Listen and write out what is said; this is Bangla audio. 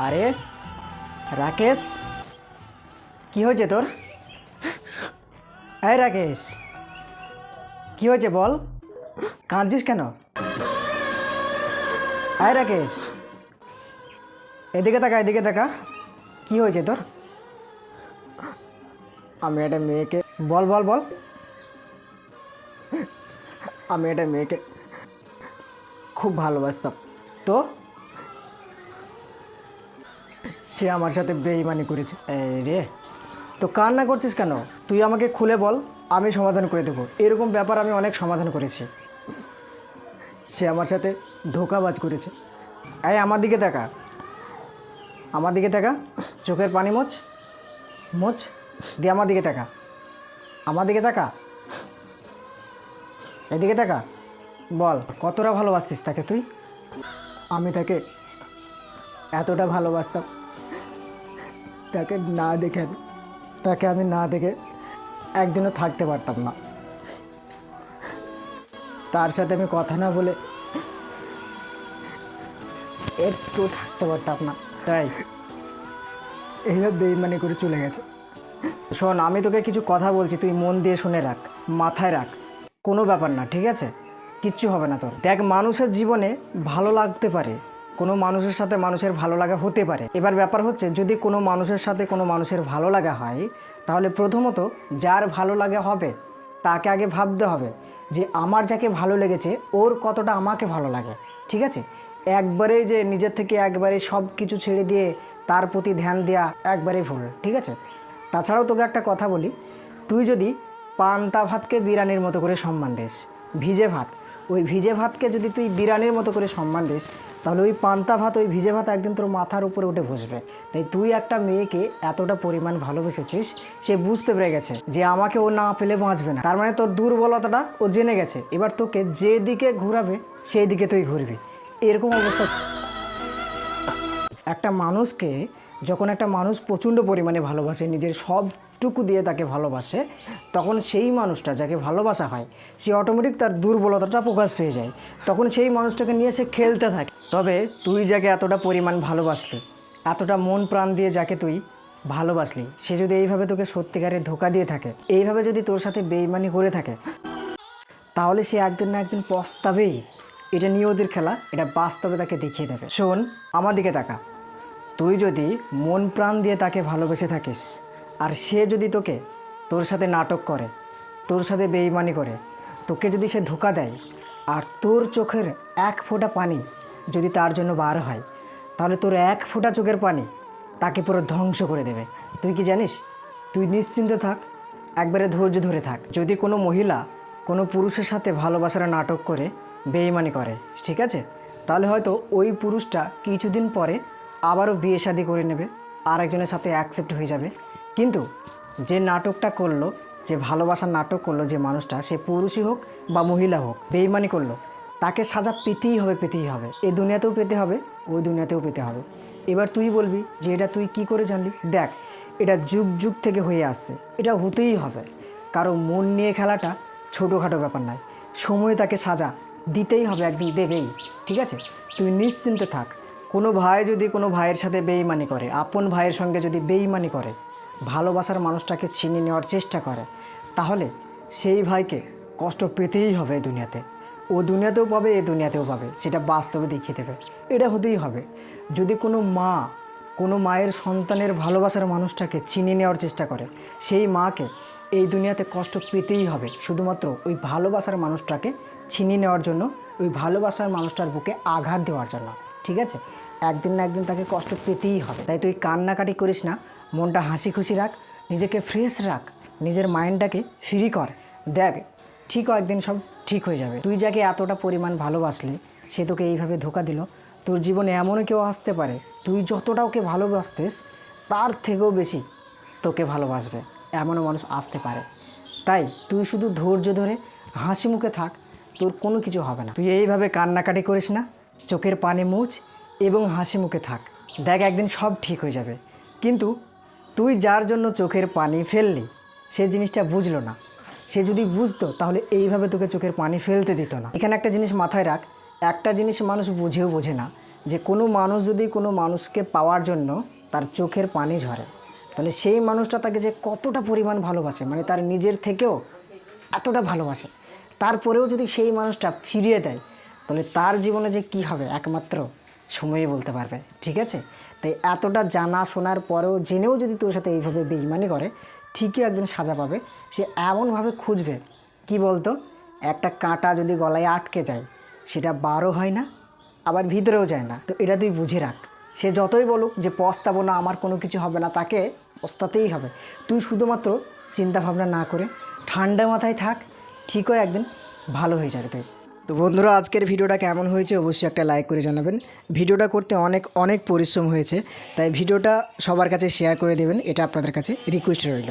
আরে রাকেশ, কি হয়েছে তোর? এই রাকেশ, কি হয়েছে বল, কাঁদছিস কেন? এই রাকেশ, এদিকে তাকা, এদিকে তাকা, কি হয়েছে তোর? আমি একটা মেয়েকে, বল বল বল। আমি একটা মেয়েকে খুব ভালোবাসতাম, তো সে আমার সাথে বেইমানি করেছে। এই রে, তো কান্না করছিস কেন? তুই আমাকে খুলে বল, আমি সমাধান করে দেবো। এরকম ব্যাপার আমি অনেক সমাধান করেছি। সে আমার সাথে ধোঁকাবাজ করেছে। এই আমার দিকে তাকা, আমার দিকে তাকা, চোখের পানি মোচ, মোচ দিয়ে আমার দিকে তাকা, আমার দিকে তাকা, এদিকে তাকা, বল কতটা ভালোবাসতিস তাকে তুই? আমি তাকে এতটা ভালোবাসতাম, তাকে না দেখে একদিনও থাকতে পারতাম না। তার সাথে আমি কথা না বলে একটু থাকতে পারতাম না, তাই এইভাবে বেইমানি করে চলে গেছে। শোন, আমি তোকে কিছু কথা বলছি, তুই মন দিয়ে শুনে রাখ, মাথায় রাখ। কোনো ব্যাপার না, ঠিক আছে? কিচ্ছু হবে না তোর। দেখ, মানুষের জীবনে ভালো লাগতে পারে, কোনো মানুষের সাথে মানুষের ভালো লাগা হতে পারে। এবার ব্যাপার হচ্ছে, যদি কোনো মানুষের সাথে কোনো মানুষের ভালো লাগা হয়, তাহলে প্রথমত যার ভালো লাগা হবে তাকে আগে ভাবতে হবে যে আমার যাকে ভালো লেগেছে ওর কতটা আমাকে ভালো লাগে, ঠিক আছে? একবারে যে নিজের থেকে একবারে সব কিছু ছেড়ে দিয়ে তার প্রতি ধ্যান দেওয়া একবারেই ভুল, ঠিক আছে? তাছাড়াও তোকে একটা কথা বলি, তুই যদি পান্তা ভাতকে বিরিয়ানির মতো করে সম্মান দিস, ভিজে ভাত, ওই ভিজে ভাতকে যদি তুই বিরিয়ানির মতো করে সম্মান দিস, তাহলে ওই পান্তা ভাত, ওই ভিজে ভাত একদিন তোর মাথার উপরে উঠে বসবে। তাই তুই একটা মেয়েকে এতটা পরিমাণ ভালোবেসেছিস, সে বুঝতে পেরে গেছে যে আমাকে ও না পেলে বাঁচবে না। তার মানে তোর দুর্বলতাটা ও জেনে গেছে। এবার তোকে যেদিকে ঘোরাবে সেই দিকে তুই ঘুরবি। এরকম অবস্থা। একটা মানুষকে যখন একটা মানুষ প্রচণ্ড পরিমাণে ভালোবাসে, নিজের সবটুকু দিয়ে তাকে ভালোবাসে, তখন সেই মানুষটা যাকে ভালোবাসা হয় সে অটোমেটিক তার দুর্বলতাটা প্রকাশ পেয়ে যায়। তখন সেই মানুষটাকে নিয়ে সে খেলতে থাকে। তবে তুই যাকে এতটা পরিমাণ ভালোবাসলি, এতটা মন প্রাণ দিয়ে যাকে তুই ভালোবাসলি, সে যদি এইভাবে তোকে সত্যিকারে ধোঁকা দিয়ে থাকে, এইভাবে যদি তোর সাথে বেইমানি করে থাকে, তাহলে সে একদিন না একদিন পস্তাবেই। এটা নিয়ে ওদের খেলা, এটা বাস্তবে তাকে দেখিয়ে দেবে। শোন, আমার দিকে তাকা, তুই যদি মন প্রাণ দিয়ে তাকে ভালোবেসে থাকিস, আর সে যদি তোর সাথে নাটক করে, তোর সাথে বেইমানি করে, তোকে যদি সে ধোঁকা দেয়, আর তোর চোখের এক ফোঁটা পানি যদি তার জন্য বার হয়, তাহলে তোর এক ফোঁটা চোখের পানি তাকে পুরো ধ্বংস করে দেবে। তুই কি জানিস? তুই নিশ্চিন্তে থাক, একবারে ধৈর্য ধরে থাক। যদি কোনো মহিলা কোনো পুরুষের সাথে ভালোবাসার নাটক করে বেইমানি করে, ঠিক আছে, তাহলে হয়তো ওই পুরুষটা কিছুদিন পরে আবারও বিয়ে শাদী করে নেবে, আর একজনের সাথে অ্যাকসেপ্ট হয়ে যাবে। কিন্তু যে নাটকটা করলো, যে ভালোবাসার নাটক করলো যে মানুষটা, সে পুরুষই হোক বা মহিলা হোক, বেইমানি করলো, তাকে সাজা পেতেই হবে, পেতেই হবে। এই দুনিয়াতেও পেতে হবে, ওই দুনিয়াতেও পেতে হবে। এবার তুই বলবি যে এটা তুই কি করে জানলি? দেখ, এটা যুগ যুগ থেকে হয়ে আসছে, এটা হতেই হবে। কারো মন নিয়ে খেলাটা ছোটোখাটো ব্যাপার নয়, সময় তাকে সাজা দিতেই হবে, একদিন দেবেই, ঠিক আছে? তুই নিশ্চিন্তে থাক। কোনো ভাই যদি কোনো ভাইয়ের সাথে বেইমানি করে, আপন ভাইয়ের সঙ্গে যদি বেইমানি করে, ভালোবাসার মানুষটাকে ছিনিয়ে নেওয়ার চেষ্টা করে, তাহলে সেই ভাইকে কষ্ট পেতেই হবে এই দুনিয়াতে। ও দুনিয়াতেও পাবে, এ দুনিয়াতেও পাবে, সেটা বাস্তবে দেখিয়ে দেবে। এটা হতেই হবে। যদি কোনো মা কোনো মায়ের সন্তানের ভালোবাসার মানুষটাকে ছিনিয়ে নেওয়ার চেষ্টা করে, সেই মাকে এই দুনিয়াতে কষ্ট পেতেই হবে, শুধুমাত্র ওই ভালোবাসার মানুষটাকে ছিনিয়ে নেওয়ার জন্য, ওই ভালোবাসার মানুষটার বুকে আঘাত দেওয়ার জন্য, ঠিক আছে? একদিন না একদিন তাকে কষ্ট পেতেই হবে। তাই তুই কান্নাকাটি করিস না, মনটা হাসি খুশি রাখ, নিজেকে ফ্রেশ রাখ, নিজের মাইন্ডটাকে ফ্রি কর। দেখ, ঠিক একদিন সব ঠিক হয়ে যাবে। তুই যাকে এতটা পরিমাণ ভালোবাসলি, সে তোকে এইভাবে ধোঁকা দিল। তোর জীবনে এমনও কেউ আসতে পারে, তুই যতটা ওকে ভালোবাসতিস তার থেকেও বেশি তোকে ভালোবাসবে, এমনও মানুষ আসতে পারে। তাই তুই শুধু ধৈর্য ধরে হাসি মুখে থাক, তোর কোনো কিছু হবে না। তুই এইভাবে কান্নাকাটি করিস না, চোখের পানি মুছ এবং হাসি মুখে থাক। দেখ, একদিন সব ঠিক হয়ে যাবে। কিন্তু তুই যার জন্য চোখের পানি ফেললি, সে জিনিসটা বুঝলো না। সে যদি বুঝতো তাহলে এইভাবে তোকে চোখের পানি ফেলতে দিত না। এখানে একটা জিনিস মাথায় রাখ, একটা জিনিস মানুষ বুঝেও বোঝে না, যে কোনো মানুষ যদি কোনো মানুষকে পাওয়ার জন্য তার চোখের পানি ঝরে, তাহলে সেই মানুষটা তাকে যে কতটা পরিমাণ ভালোবাসে, মানে তার নিজের থেকেও এতটা ভালোবাসে, তারপরেও যদি সেই মানুষটা ফিরিয়ে দেয়, তাহলে তার জীবনে যে কি হবে একমাত্র সময়ই বলতে পারবে। ঠিক আছে, তাই এতটা জানা শোনার পরেও জেনেও যদি তোর সাথে এইভাবে বেইমানি করে, ঠিকই একদিন সাজা পাবে। সে এমনভাবে খুঁজবে, কি বলতো, একটা কাঁটা যদি গলায় আটকে যায় সেটা বারও হয় না, আবার ভিতরেও যায় না। তো এটা তুই বুঝে রাখ। সে যতই বলুক যে পস্তাবো না, আমার কোনো কিছু হবে না, তাকে পস্তাতেই হবে। তুই শুধুমাত্র চিন্তাভাবনা না করে ঠান্ডা মাথায় থাক, ঠিকই একদিন ভালো হয়ে যাবে তুই। তো বন্ধুরা, আজকের ভিডিওটা কেমন হয়েছে অবশ্যই একটা লাইক করে জানাবেন। ভিডিওটা করতে অনেক অনেক পরিশ্রম হয়েছে, তাই ভিডিওটা সবার কাছে শেয়ার করে দেবেন, এটা আপনাদের কাছে রিকোয়েস্ট রইল।